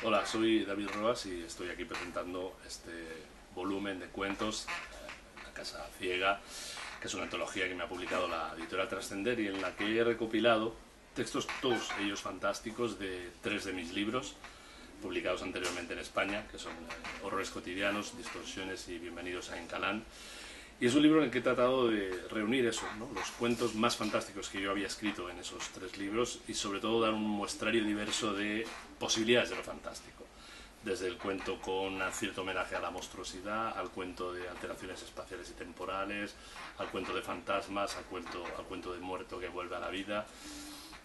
Hola, soy David Roas y estoy aquí presentando este volumen de cuentos, La Casa Ciega, que es una antología que me ha publicado la editorial Trascender y en la que he recopilado textos, todos ellos fantásticos, de 3 de mis libros, publicados anteriormente en España, que son Horrores cotidianos, Distorsiones y Bienvenidos a Encalán. Y es un libro en el que he tratado de reunir eso, ¿no? Los cuentos más fantásticos que yo había escrito en esos 3 libros y sobre todo dar un muestrario diverso de posibilidades de lo fantástico. Desde el cuento con cierto homenaje a la monstruosidad, al cuento de alteraciones espaciales y temporales, al cuento de fantasmas, al cuento del muerto que vuelve a la vida.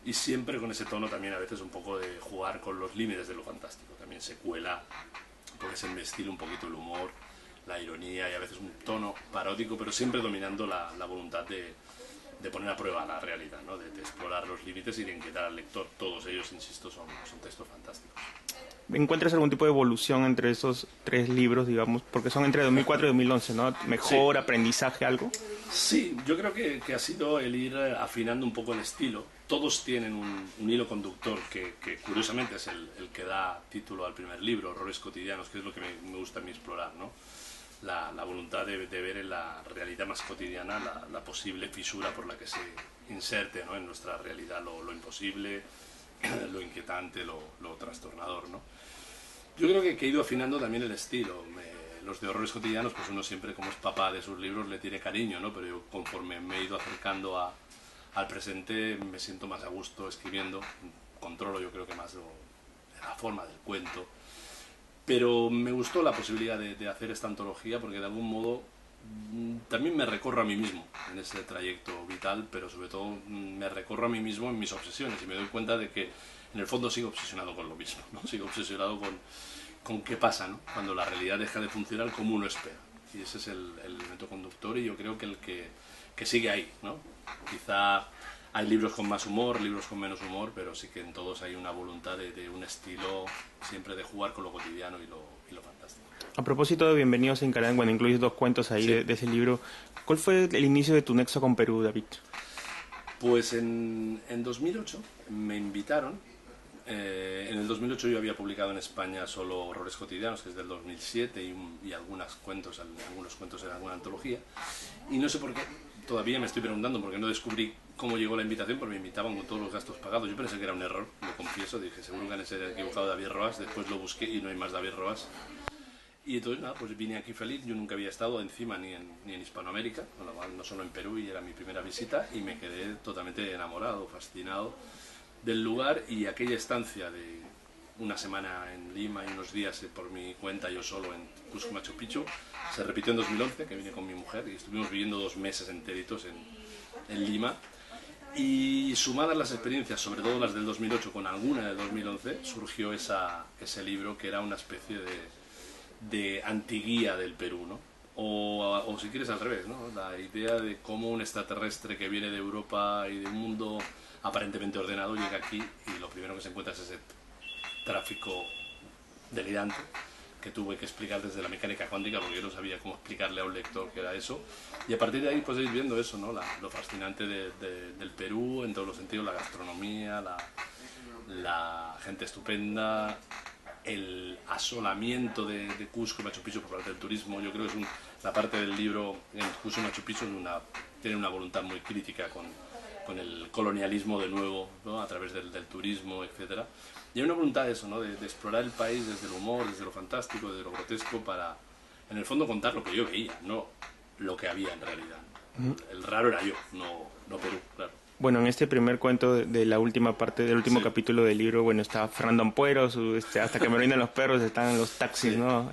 Y siempre con ese tono también a veces un poco de jugar con los límites de lo fantástico. También se cuela, porque es embestir un poquito el humor, la ironía y a veces un tono paródico, pero siempre dominando la voluntad de poner a prueba la realidad, ¿no? de explorar los límites y de inquietar al lector. Todos ellos, insisto, son textos fantásticos. ¿Encuentras algún tipo de evolución entre esos 3 libros, digamos? Porque son entre 2004 y 2011, ¿no? ¿Mejor, Sí, aprendizaje, algo? sí, yo creo que ha sido el ir afinando un poco el estilo. Todos tienen un hilo conductor que curiosamente es el que da título al primer libro, Horrores cotidianos, que es lo que me gusta a mí explorar, ¿no? La voluntad de ver en la realidad más cotidiana la posible fisura por la que se inserte, ¿no? En nuestra realidad lo imposible, lo inquietante, lo trastornador, ¿no? Yo creo que he ido afinando también el estilo. Los de Horrores cotidianos, pues uno siempre, como es papá de sus libros, le tiene cariño, ¿no? Pero yo, conforme me he ido acercando al presente, me siento más a gusto escribiendo, controlo yo creo que más la forma del cuento. Pero me gustó la posibilidad de hacer esta antología porque de algún modo también me recorro a mí mismo en ese trayecto vital, pero sobre todo me recorro a mí mismo en mis obsesiones y me doy cuenta de que en el fondo sigo obsesionado con lo mismo, ¿no? Sigo obsesionado con qué pasa, ¿no? Cuando la realidad deja de funcionar como uno espera. Y ese es el elemento conductor y yo creo que el que sigue ahí, ¿no? Quizá hay libros con más humor, libros con menos humor, pero sí que en todos hay una voluntad de un estilo siempre de jugar con lo cotidiano y lo fantástico. A propósito de Bienvenidos a Incalán, bueno, incluyes 2 cuentos ahí Sí, de ese libro. ¿Cuál fue el inicio de tu nexo con Perú, David? pues en 2008 me invitaron. En el 2008 yo había publicado en España solo Horrores cotidianos, que es del 2007, y algunos cuentos en alguna antología. Y no sé por qué, todavía me estoy preguntando, porque no descubrí cómo llegó la invitación, porque me invitaban con todos los gastos pagados. Yo pensé que era un error, lo confieso, dije, seguro que han sido equivocado David Roas, después lo busqué y no hay más David Roas. Y entonces, nada, pues vine aquí feliz. Yo nunca había estado encima ni en Hispanoamérica, no solo en Perú, y era mi primera visita, y me quedé totalmente enamorado, fascinado del lugar. Y aquella estancia de una semana en Lima y unos días por mi cuenta yo solo en Cusco Machu Picchu se repitió en 2011, que vine con mi mujer y estuvimos viviendo 2 meses enteritos en Lima. Y sumadas las experiencias, sobre todo las del 2008 con alguna del 2011, surgió ese libro que era una especie de antiguía del Perú, ¿no? O si quieres al revés, ¿no? La idea de cómo un extraterrestre que viene de Europa y de un mundo aparentemente ordenado llega aquí y lo primero que se encuentra es ese tráfico delirante que tuve que explicar desde la mecánica cuántica porque yo no sabía cómo explicarle a un lector qué era eso. Y a partir de ahí pues ir viendo eso, ¿no? Lo fascinante del Perú en todos los sentidos, la gastronomía, la gente estupenda, el asolamiento de Cusco y Machu Picchu por parte del turismo. Yo creo que la parte del libro en Cusco y Machu Picchu tiene una voluntad muy crítica con el colonialismo de nuevo, ¿no? A través del turismo, etcétera. Y hay una voluntad de eso, ¿no? De explorar el país desde el humor, desde lo fantástico, desde lo grotesco, para en el fondo contar lo que yo veía, no lo que había en realidad. El raro era yo, no Perú, claro. Bueno, en este primer cuento de la última parte, del último Sí, capítulo del libro, bueno, está Fernando Ampuero, hasta que me orinan los perros, están los taxis, sí. ¿no?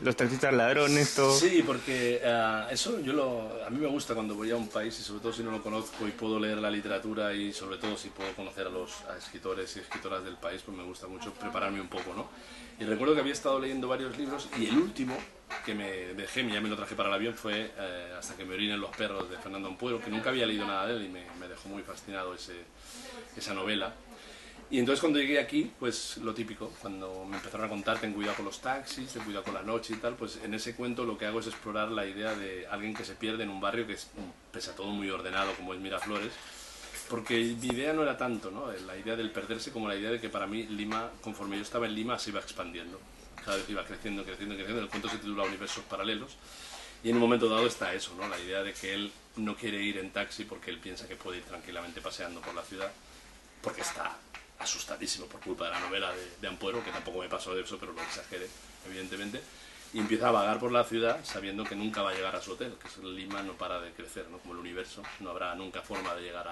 Los taxistas ladrones, todo. Sí, porque eso a mí me gusta cuando voy a un país y sobre todo si no lo conozco y puedo leer la literatura y sobre todo si puedo conocer a escritores y escritoras del país, pues me gusta mucho prepararme un poco, ¿no? Y recuerdo que había estado leyendo varios libros y el último que me dejé, ya me lo traje para el avión, fue Hasta que me orinen los perros de Fernando Ampuero, que nunca había leído nada de él y me dejó muy fascinado esa novela. Y entonces cuando llegué aquí, pues lo típico, cuando me empezaron a contar ten cuidado con los taxis, ten cuidado con la noche y tal, pues en ese cuento lo que hago es explorar la idea de alguien que se pierde en un barrio que es, pese a todo, muy ordenado como es Miraflores, porque mi idea no era tanto, ¿no?, la idea del perderse, como la idea de que para mí Lima, conforme yo estaba en Lima, se iba expandiendo. Cada vez iba creciendo, creciendo, creciendo. El cuento se titula Universos Paralelos. Y en un momento dado está eso, ¿no?, la idea de que él no quiere ir en taxi porque él piensa que puede ir tranquilamente paseando por la ciudad, porque está asustadísimo por culpa de la novela de Ampuero, que tampoco me pasó de eso, pero lo exageré, evidentemente. Y empieza a vagar por la ciudad sabiendo que nunca va a llegar a su hotel, que Lima no para de crecer, ¿no?, como el universo, no habrá nunca forma de llegar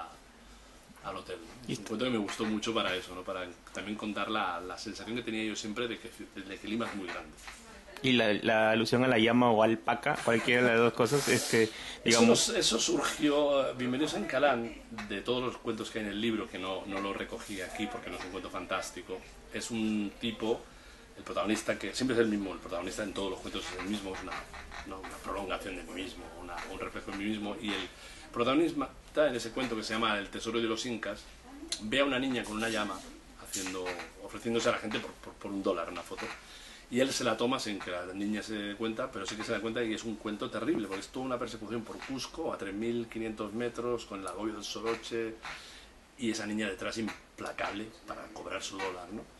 al hotel, ¿no? Es un cuento que me gustó mucho para eso, ¿no?, para también contar la sensación que tenía yo siempre de que Lima es muy grande. Y la alusión a la llama o alpaca, cualquiera de las dos cosas, digamos... Eso surgió, Bienvenidos a Encalán, de todos los cuentos que hay en el libro, que no lo recogí aquí porque no es un cuento fantástico. Es un tipo, el protagonista, que siempre es el mismo, el protagonista en todos los cuentos es el mismo, es una prolongación de mí mismo, un reflejo de mí mismo, y el protagonista en ese cuento, que se llama El tesoro de los incas, ve a una niña con una llama ofreciéndose a la gente por $1 una foto, y él se la toma sin que la niña se dé cuenta, pero sí que se da cuenta, y es un cuento terrible, porque es toda una persecución por Cusco a 3.500 metros con el agobio del soroche y esa niña detrás implacable para cobrar su $1, ¿no?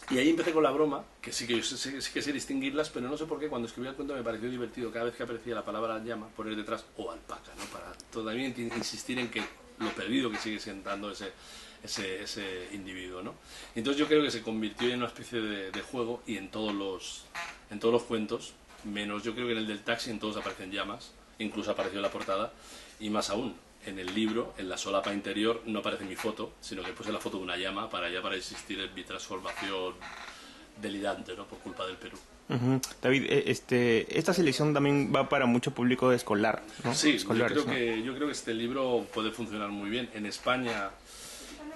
Y ahí empecé con la broma, que sí que sé distinguirlas, pero no sé por qué cuando escribí el cuento me pareció divertido cada vez que aparecía la palabra llama poner detrás o alpaca, ¿no?, para todavía insistir en que lo perdido que sigue siendo ese individuo, ¿no? Y entonces yo creo que se convirtió en una especie de juego, y en todos los cuentos, menos yo creo que en el del taxi, en todos aparecen llamas, incluso apareció en la portada, y más aún, en el libro, en la solapa interior, no aparece mi foto, sino que puse la foto de una llama para insistir en mi transformación delirante, ¿no?, por culpa del Perú. David, esta selección también va para mucho público escolar, ¿no? Sí, Escolares, yo creo que este libro puede funcionar muy bien. En España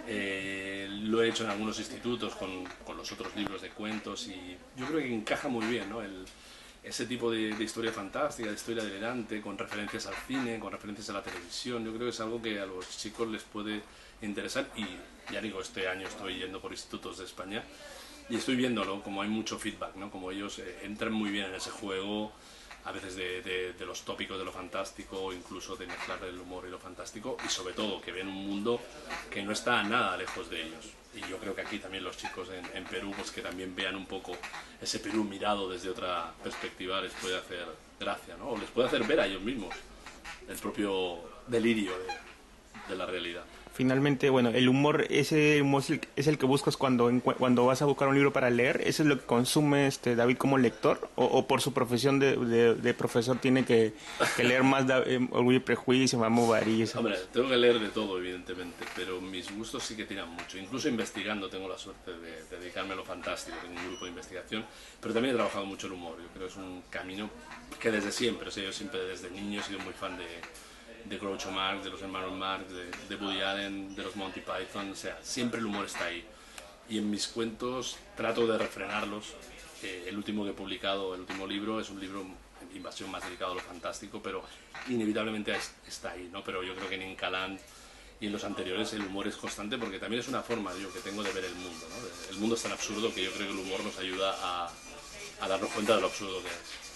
lo he hecho en algunos institutos con los otros libros de cuentos, y yo creo que encaja muy bien, ¿no?, ese tipo de historia fantástica, de historia delirante, con referencias al cine, con referencias a la televisión. Yo creo que es algo que a los chicos les puede interesar, y ya digo, este año estoy yendo por institutos de España y estoy viéndolo, como hay mucho feedback, ¿no?, como ellos entran muy bien en ese juego, a veces de los tópicos de lo fantástico, o incluso de mezclar el humor y lo fantástico, y sobre todo que ven un mundo que no está nada lejos de ellos. Y yo creo que aquí también los chicos en Perú, pues que también vean un poco ese Perú mirado desde otra perspectiva, les puede hacer gracia, ¿no?, o les puede hacer ver a ellos mismos el propio delirio de la realidad. Finalmente, bueno, el humor, ese humor es el que buscas cuando vas a buscar un libro para leer. ¿Eso es lo que consume David como lector? ¿O por su profesión de profesor tiene que leer más Orgullo y Prejuicio, Mamá Bovary? Hombre, tengo que leer de todo, evidentemente, pero mis gustos sí que tiran mucho. Incluso investigando tengo la suerte de dedicarme a lo fantástico, tengo un grupo de investigación, pero también he trabajado mucho el humor. Yo creo que es un camino que desde siempre, o sea, yo siempre desde niño he sido muy fan de Groucho Marx, de los hermanos Marx, de Woody Allen, de los Monty Python, o sea, siempre el humor está ahí. Y en mis cuentos trato de refrenarlos. El último que he publicado, el último libro, es un libro de invasión más dedicado a lo fantástico, pero inevitablemente está ahí, ¿no? Pero yo creo que en Encalán y en los anteriores el humor es constante, porque también es una forma, que tengo de ver el mundo, ¿no? El mundo es tan absurdo que yo creo que el humor nos ayuda a darnos cuenta de lo absurdo que es.